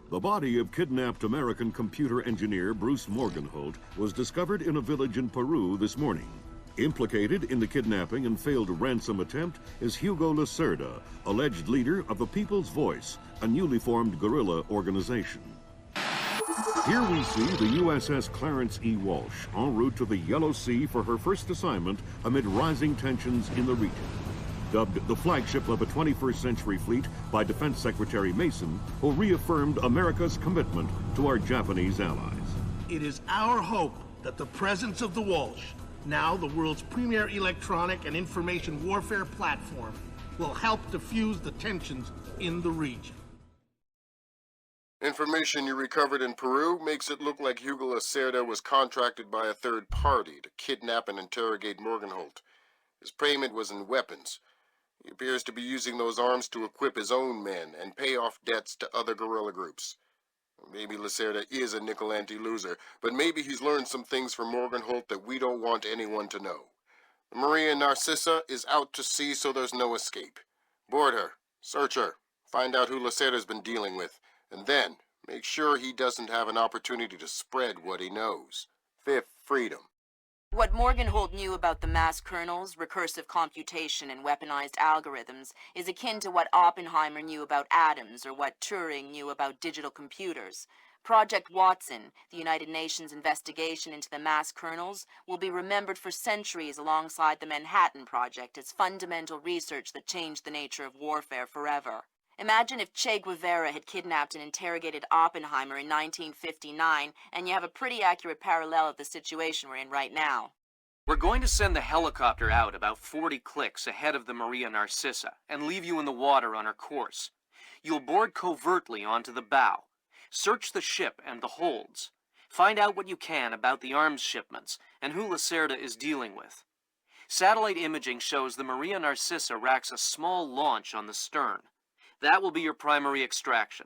The body of kidnapped American computer engineer Bruce Morgenholt was discovered in a village in Peru this morning. Implicated in the kidnapping and failed ransom attempt is Hugo Lacerda, alleged leader of the People's Voice, a newly formed guerrilla organization. Here we see the USS Clarence E. Walsh en route to the Yellow Sea for her first assignment amid rising tensions in the region. Dubbed the flagship of a 21st century fleet by Defense Secretary Mason, who reaffirmed America's commitment to our Japanese allies. It is our hope that the presence of the Walsh, now the world's premier electronic and information warfare platform, will help diffuse the tensions in the region. Information you recovered in Peru makes it look like Hugo Lacerda was contracted by a third party to kidnap and interrogate Morgenholt. His payment was in weapons. He appears to be using those arms to equip his own men and pay off debts to other guerrilla groups. Maybe Lacerda is a nickel-ante loser, but maybe he's learned some things from Morgenholt that we don't want anyone to know. The Maria Narcissa is out to sea, so there's no escape. Board her, search her, find out who Lacerda's been dealing with, and then make sure he doesn't have an opportunity to spread what he knows. Fifth freedom. What Morgenholt knew about the mass kernels, recursive computation, and weaponized algorithms is akin to what Oppenheimer knew about atoms or what Turing knew about digital computers. Project Watson, the United Nations investigation into the mass kernels, will be remembered for centuries alongside the Manhattan Project as fundamental research that changed the nature of warfare forever. Imagine if Che Guevara had kidnapped and interrogated Oppenheimer in 1959, and you have a pretty accurate parallel of the situation we're in right now. We're going to send the helicopter out about 40 clicks ahead of the Maria Narcissa and leave you in the water on her course. You'll board covertly onto the bow. Search the ship and the holds. Find out what you can about the arms shipments and who Lacerda is dealing with. Satellite imaging shows the Maria Narcissa racks a small launch on the stern. That will be your primary extraction.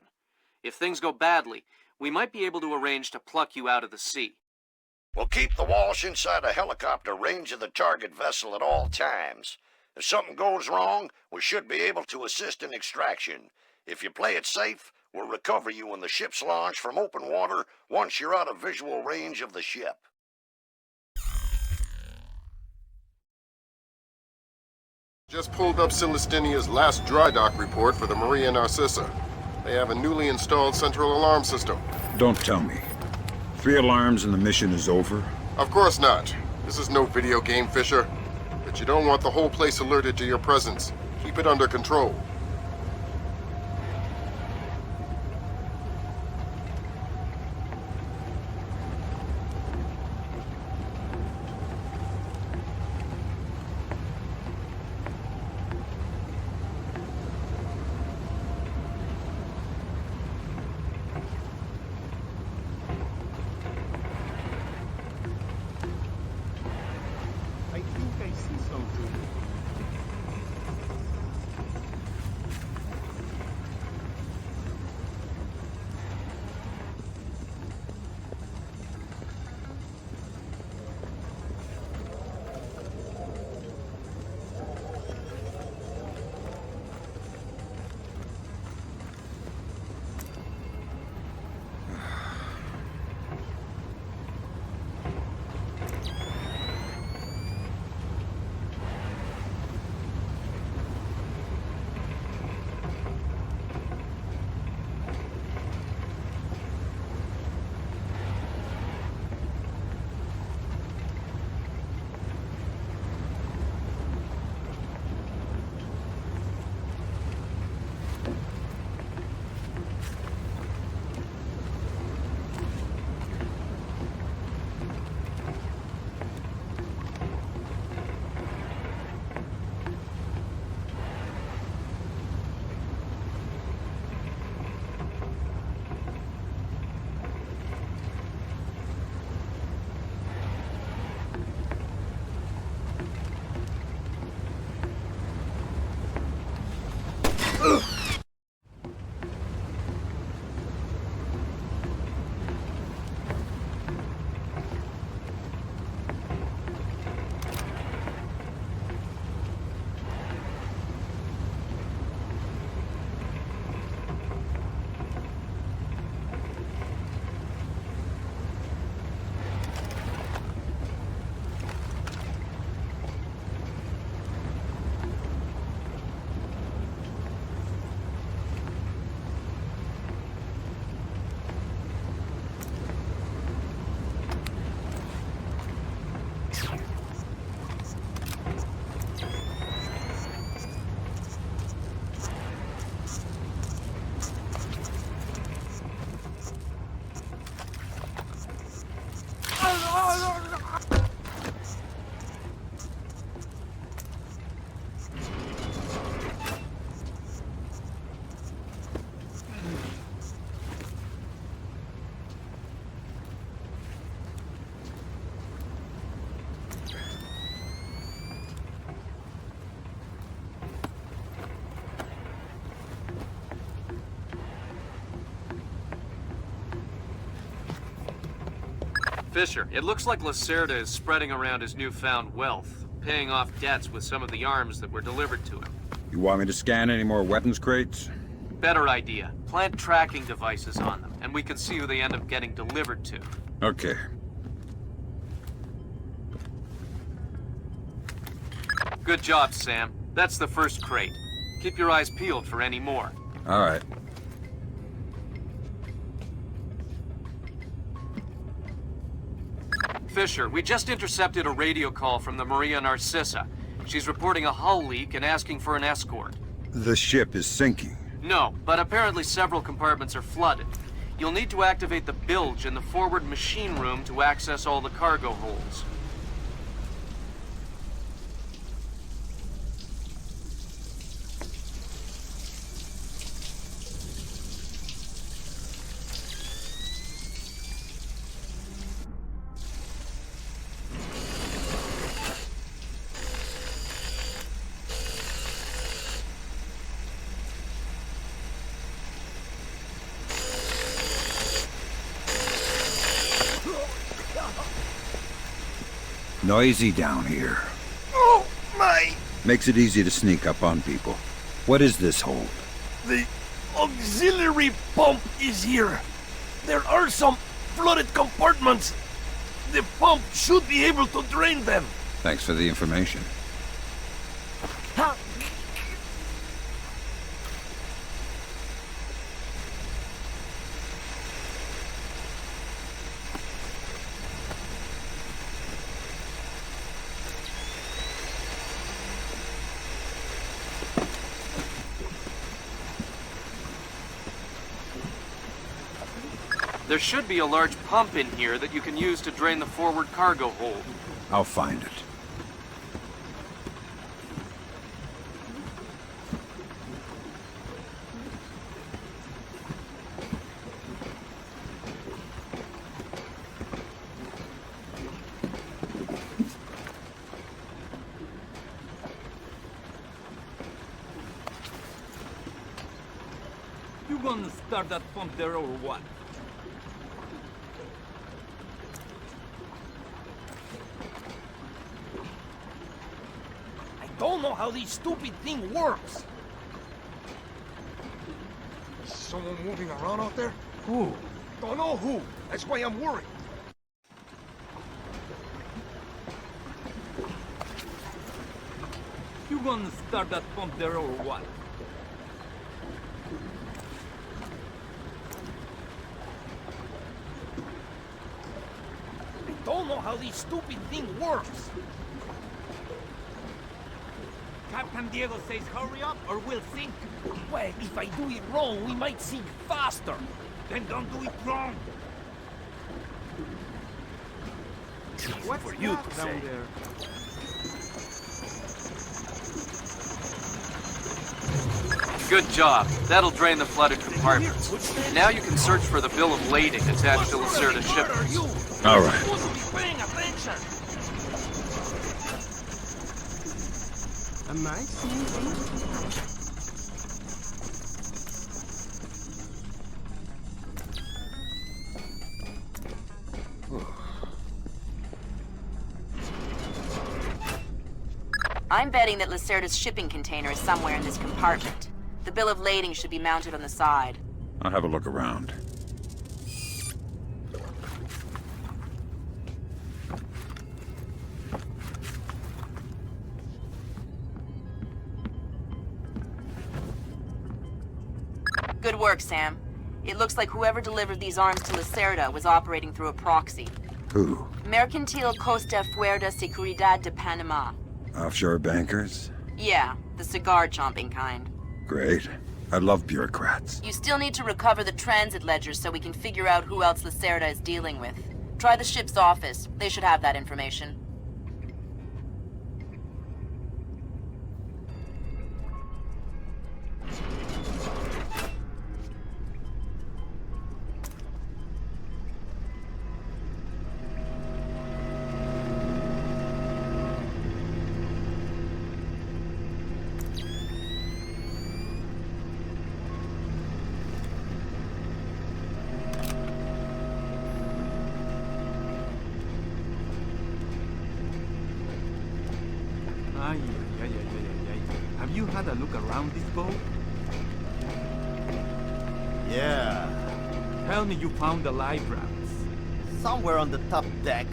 If things go badly, we might be able to arrange to pluck you out of the sea. We'll keep the Walsh inside a helicopter range of the target vessel at all times. If something goes wrong, we should be able to assist in extraction. If you play it safe, we'll recover you when the ship's launched from open water once you're out of visual range of the ship. Just pulled up Celestinia's last dry dock report for the Maria Narcissa. They have a newly installed central alarm system. Don't tell me. 3 alarms and the mission is over? Of course not. This is no video game, Fisher. But you don't want the whole place alerted to your presence. Keep it under control. Fisher, it looks like Lacerda is spreading around his newfound wealth, paying off debts with some of the arms that were delivered to him. You want me to scan any more weapons crates? Better idea. Plant tracking devices on them, and we can see who they end up getting delivered to. Okay. Good job, Sam. That's the first crate. Keep your eyes peeled for any more. All right. Fisher, we just intercepted a radio call from the Maria Narcissa. She's reporting a hull leak and asking for an escort. The ship is sinking. No, but apparently several compartments are flooded. You'll need to activate the bilge in the forward machine room to access all the cargo holds. Noisy down here. Oh, my! Makes it easy to sneak up on people. What is this hold? The auxiliary pump is here. There are some flooded compartments. The pump should be able to drain them. Thanks for the information. Ha! There should be a large pump in here that you can use to drain the forward cargo hold. I'll find it. You gonna start that pump there or what? I don't know how this stupid thing works. Is someone moving around out there? Who? Don't know who. That's why I'm worried. You gonna start that pump there or what? I don't know how this stupid thing works. Captain Diego says hurry up or we'll sink. Well, if I do it wrong, we might sink faster. Then don't do it wrong. What's for you to say? There? Good job. That'll drain the flooded compartments. Now you can search for the bill of lading attached to Lacerda's shipments. All right. Paying attention. Am I seeing things? I'm betting that Lacerda's shipping container is somewhere in this compartment. The bill of lading should be mounted on the side. I'll have a look around. Good work, Sam. It looks like whoever delivered these arms to Lacerda was operating through a proxy. Who? Mercantil Costa Fuerza Seguridad de Panama. Offshore bankers? Yeah, the cigar-chomping kind. Great. I love bureaucrats. You still need to recover the transit ledger so we can figure out who else Lacerda is dealing with. Try the ship's office. They should have that information. Have you had a look around this boat? Yeah. Tell me you found the live routes. Somewhere on the top deck,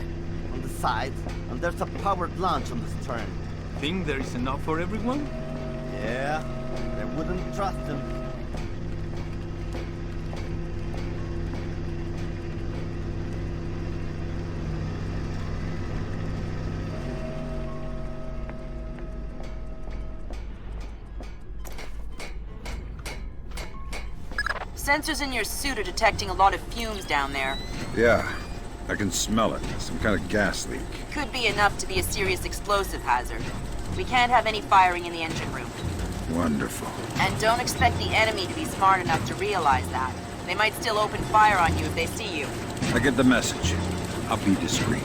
on the side, and there's a powered launch on the stern. Think there is enough for everyone? Yeah, I wouldn't trust him. Sensors in your suit are detecting a lot of fumes down there. Yeah, I can smell it. Some kind of gas leak. Could be enough to be a serious explosive hazard. We can't have any firing in the engine room. Wonderful. And don't expect the enemy to be smart enough to realize that. They might still open fire on you if they see you. I get the message. I'll be discreet.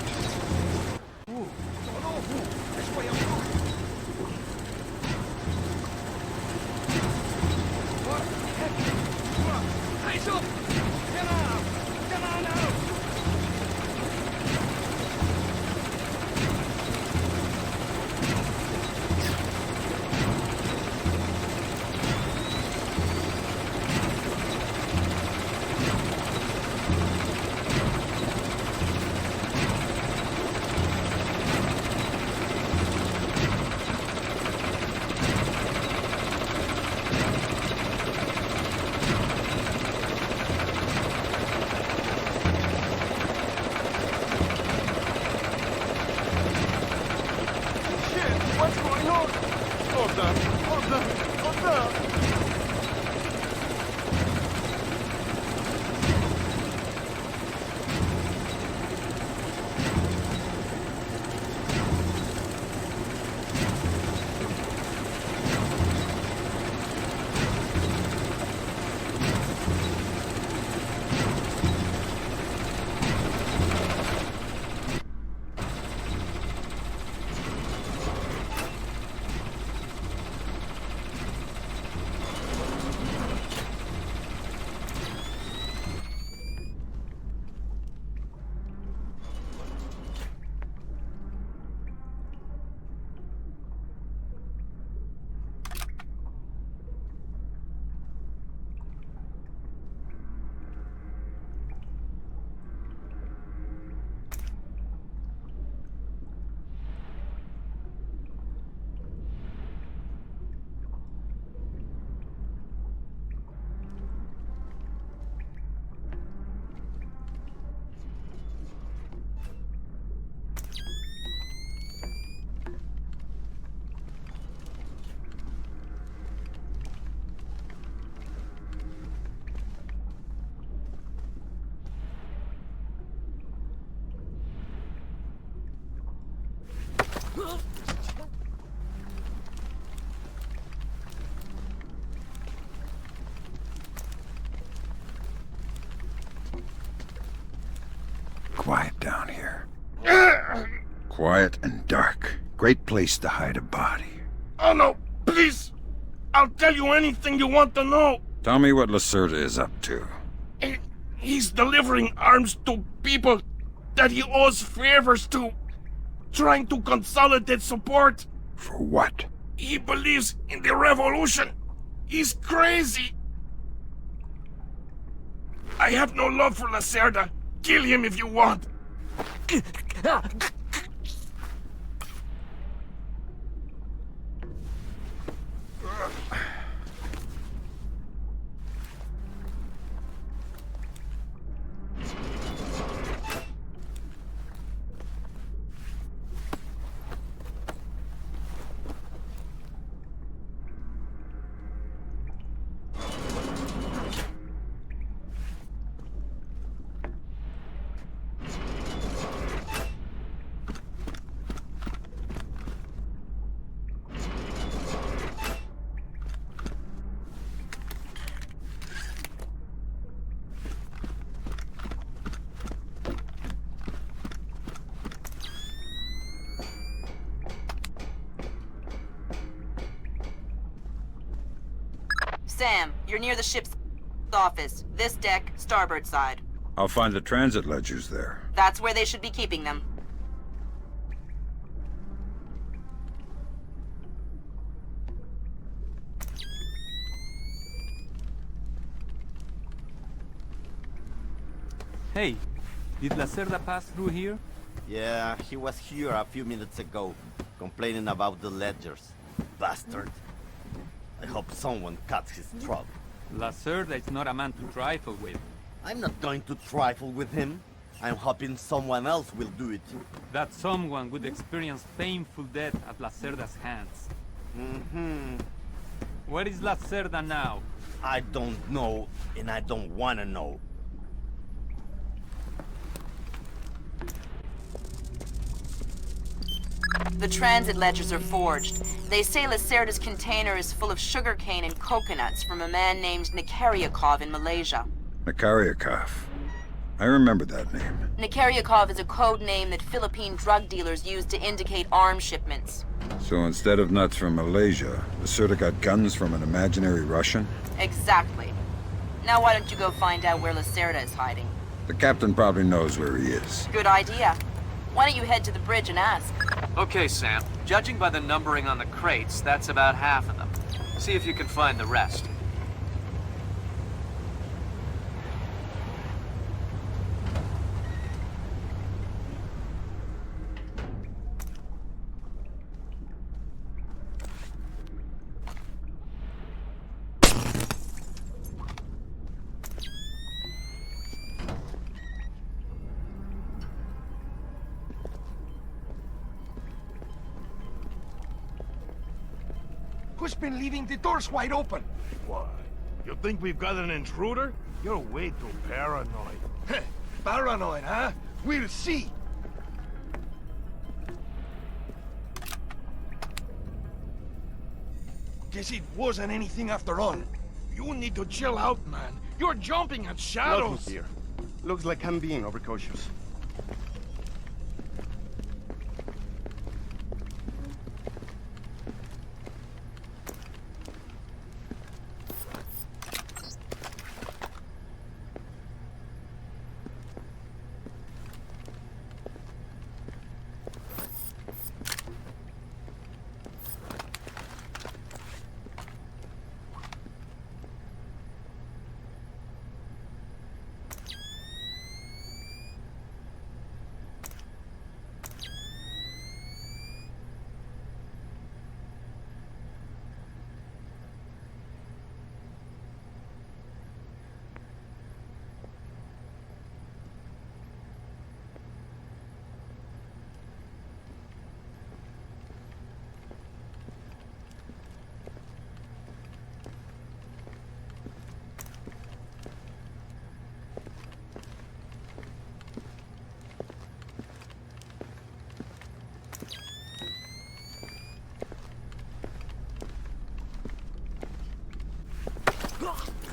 Quiet down here. Quiet and dark. Great place to hide a body. Oh no, please! I'll tell you anything you want to know. Tell me what Lacerda is up to. He's delivering arms to people that he owes favors to. Trying to consolidate support. For what? He believes in the revolution. He's crazy. I have no love for Lacerda. Kill him if you want. Sam, you're near the ship's office. This deck, starboard side. I'll find the transit ledgers there. That's where they should be keeping them. Hey, did Lacerda pass through here? Yeah, he was here a few minutes ago, complaining about the ledgers. Bastard. I hope someone cuts his throat. Lacerda is not a man to trifle with. I'm not going to trifle with him. I'm hoping someone else will do it. That someone would experience painful death at Lacerda's hands. Mm-hmm. Where is Lacerda now? I don't know, and I don't want to know. The transit ledgers are forged. They say Lacerda's container is full of sugarcane and coconuts from a man named Nikaryakov in Malaysia. Nikaryakov. I remember that name. Nikaryakov is a code name that Philippine drug dealers use to indicate arms shipments. So instead of nuts from Malaysia, Lacerda got guns from an imaginary Russian? Exactly. Now why don't you go find out where Lacerda is hiding? The captain probably knows where he is. Good idea. Why don't you head to the bridge and ask? Okay, Sam. Judging by the numbering on the crates, that's about half of them. See if you can find the rest. Who's been leaving the doors wide open? Why? You think we've got an intruder? You're way too paranoid. Heh, paranoid, huh? We'll see. Guess it wasn't anything after all. You need to chill out, man. You're jumping at shadows. Here. Looks like I'm being overcautious.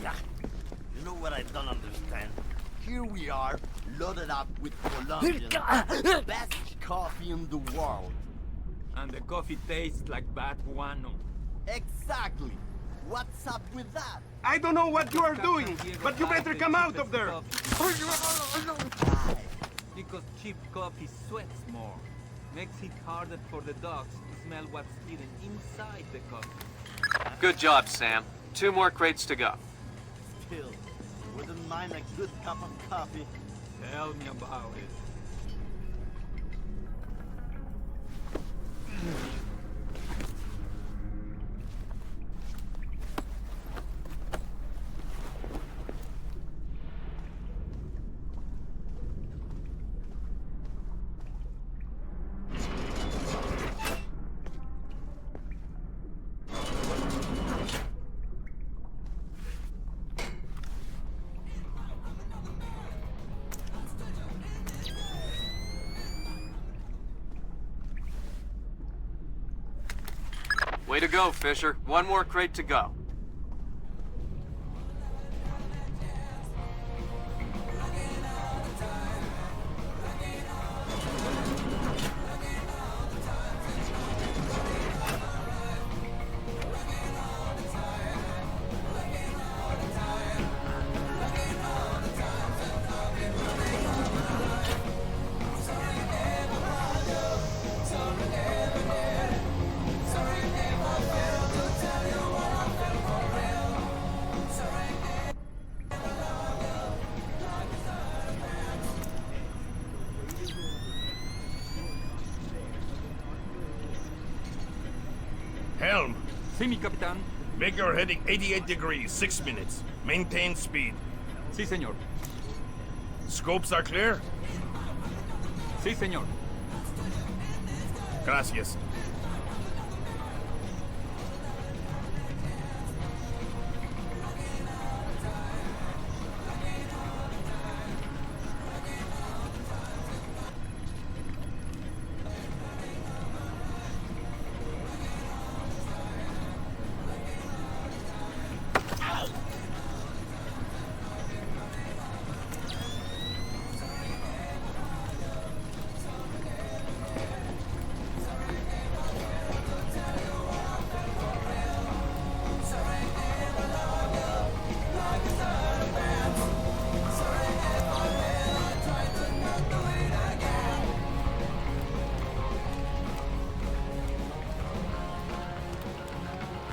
Yeah. You know what I don't understand? Here we are, loaded up with Colombian, best coffee in the world. And the coffee tastes like bad guano. Exactly. What's up with that? I don't know what you are doing, but you better come out of there. Because cheap coffee sweats more. Makes it harder for the dogs to smell what's hidden inside the coffee. Good job, Sam. 2 more crates to go. Still, wouldn't mind a good cup of coffee. Tell me about it. Way to go, Fisher. 1 more crate to go. See me, Capitan. Make your heading 88 degrees, 6 minutes. Maintain speed. Si, senor. Scopes are clear? Si, senor. Gracias.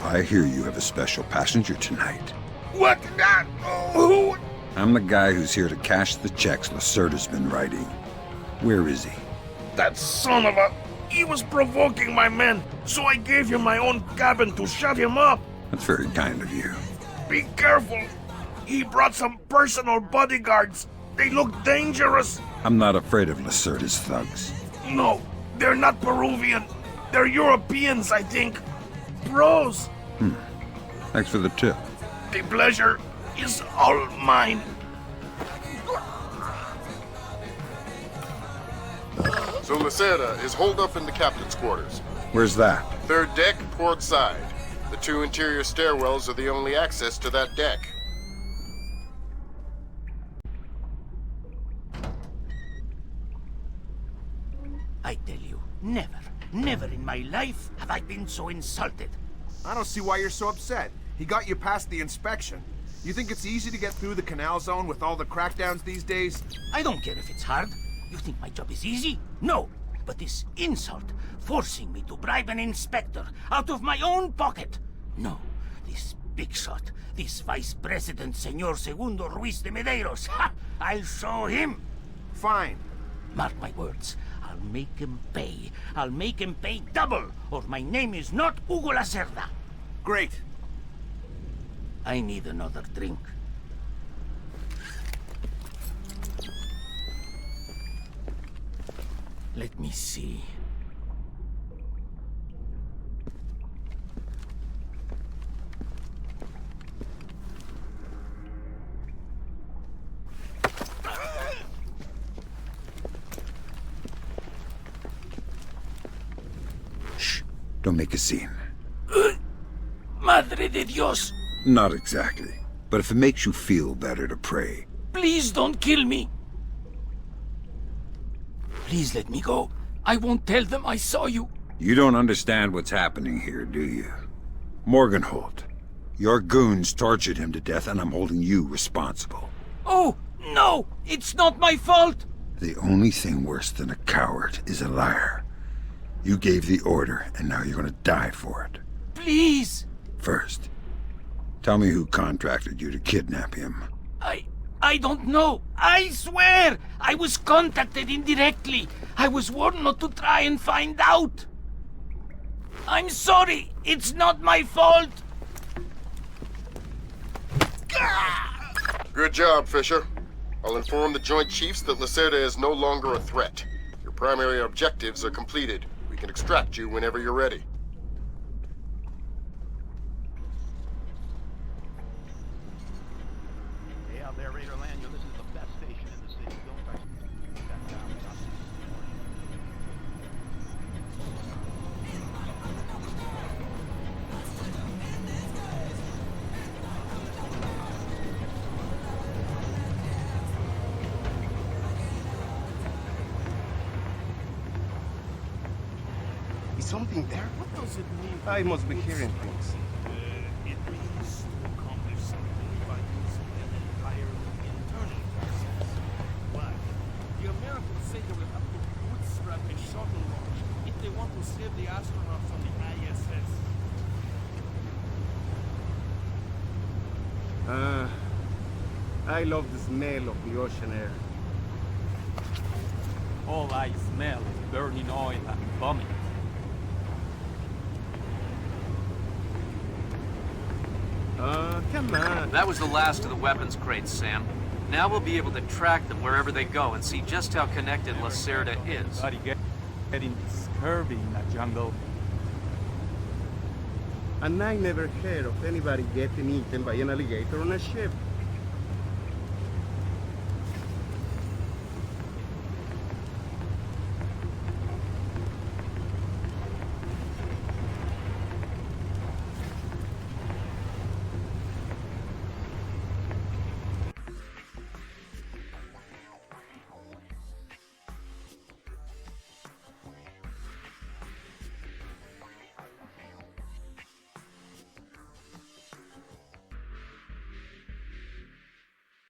I hear you have a special passenger tonight. What? Who? I'm the guy who's here to cash the checks Lacerda's been writing. Where is he? That son of a... He was provoking my men, so I gave him my own cabin to shut him up. That's very kind of you. Be careful. He brought some personal bodyguards. They look dangerous. I'm not afraid of Lacerda's thugs. No, they're not Peruvian. They're Europeans, I think. Bros. Thanks for the tip. The pleasure is all mine. So Lacerda is holed up in the captain's quarters. Where's that? Third deck, port side. The 2 interior stairwells are the only access to that deck. I tell you, never in my life have I been so insulted. I don't see why you're so upset. He got you past the inspection. You think it's easy to get through the canal zone with all the crackdowns these days? I don't care if it's hard. You think my job is easy? No. But this insult, forcing me to bribe an inspector out of my own pocket. No. This big shot, this Vice President Senor Segundo Ruiz de Medeiros. Ha! I'll show him. Fine. Mark my words. I'll make him pay. I'll make him pay double, or my name is not Hugo Lacerda. Great. I need another drink. Let me see. Shh. Don't make a scene. Madre de Dios! Not exactly. But if it makes you feel better to pray. Please don't kill me! Please let me go. I won't tell them I saw you. You don't understand what's happening here, do you? Morgenholt. Your goons tortured him to death, and I'm holding you responsible. Oh, no! It's not my fault! The only thing worse than a coward is a liar. You gave the order, and now you're gonna die for it. Please! First, tell me who contracted you to kidnap him. I don't know. I swear! I was contacted indirectly. I was warned not to try and find out. I'm sorry. It's not my fault. Good job, Fisher. I'll inform the Joint Chiefs that Lacerda is no longer a threat. Your primary objectives are completed. We can extract you whenever you're ready. Is something there? What does it mean? I must be hearing things. It means to accomplish something by using an entirely internal process. Why? The Americans say they will have to bootstrap a shuttle launch if they want to save the astronauts on the ISS. I love the smell of the ocean air. All I smell is burning oil and vomit. Oh, come on. That was the last of the weapons crates, Sam. Now we'll be able to track them wherever they go and see just how connected Lacerda is. Getting scurvy in that jungle. And I never heard of anybody getting eaten by an alligator on a ship.